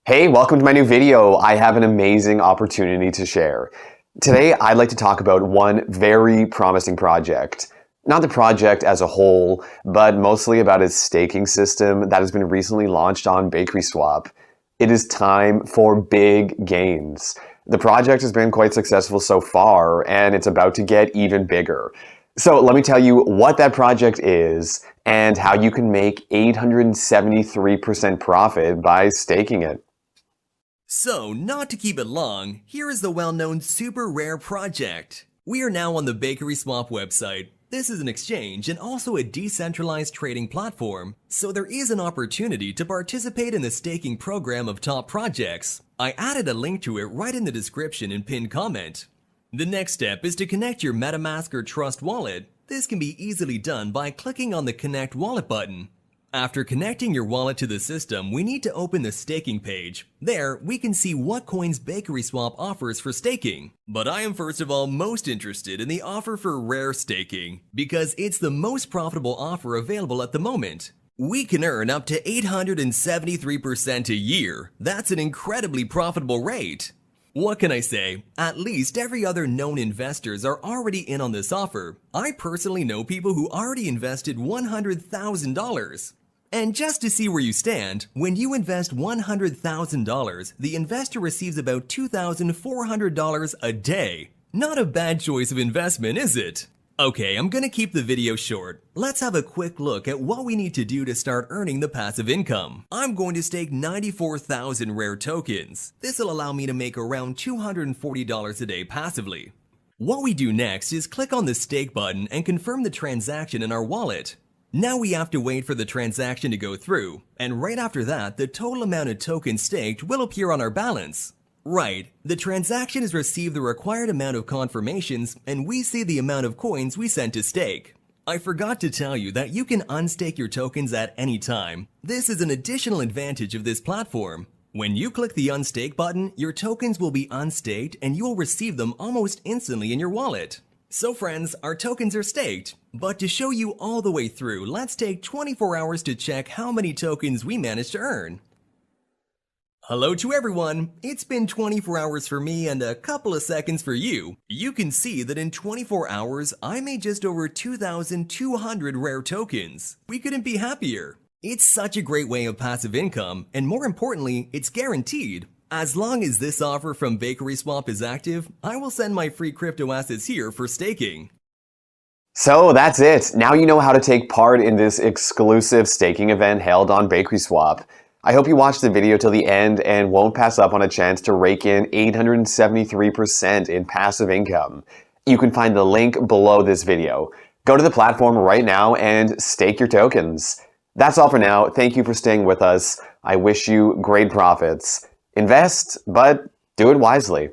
Hey, welcome to my new video. I have an amazing opportunity to share. Today, I'd like to talk about one very promising project. Not the project as a whole, but mostly about its staking system that has been recently launched on BakerySwap. It is time for big gains. The project has been quite successful so far, and it's about to get even bigger. So let me tell you what that project is and how you can make 873% profit by staking it. So, not to keep it long, here is the well-known Superrare project. We are now on the BakerySwap website. This is an exchange and also a decentralized trading platform, so there is an opportunity to participate in the staking program of top projects. I added a link to it right in the description and pinned comment. The next step is to connect your MetaMask or Trust wallet. This can be easily done by clicking on the Connect Wallet button. After connecting your wallet to the system, we need to open the staking page. There, we can see what coins BakerySwap offers for staking. But I am first of all most interested in the offer for rare staking, because it's the most profitable offer available at the moment. We can earn up to 873% a year. That's an incredibly profitable rate. What can I say? At least every other known investors are already in on this offer. I personally know people who already invested $100,000. And just to see where you stand, when you invest $100,000, the investor receives about $2,400 a day. Not a bad choice of investment, is it? Okay, I'm gonna keep the video short. Let's have a quick look at what we need to do to start earning the passive income. I'm going to stake 94,000 rare tokens. This will allow me to make around $240 a day passively. What we do next is click on the stake button and confirm the transaction in our wallet. Now we have to wait for the transaction to go through, and right after that, the total amount of tokens staked will appear on our balance. Right, the transaction has received the required amount of confirmations, and we see the amount of coins we sent to stake. I forgot to tell you that you can unstake your tokens at any time. This is an additional advantage of this platform. When you click the unstake button, your tokens will be unstaked and you will receive them almost instantly in your wallet. So friends, our tokens are staked, but to show you all the way through, let's take 24 hours to check how many tokens we managed to earn. Hello to everyone, it's been 24 hours for me and a couple of seconds for you. You can see that in 24 hours, I made just over 2,200 rare tokens. We couldn't be happier. It's such a great way of passive income, and more importantly, it's guaranteed. As long as this offer from BakerySwap is active, I will send my free crypto assets here for staking. So that's it. Now you know how to take part in this exclusive staking event held on BakerySwap. I hope you watched the video till the end and won't pass up on a chance to rake in 873% in passive income. You can find the link below this video. Go to the platform right now and stake your tokens. That's all for now. Thank you for staying with us. I wish you great profits. Invest, but do it wisely.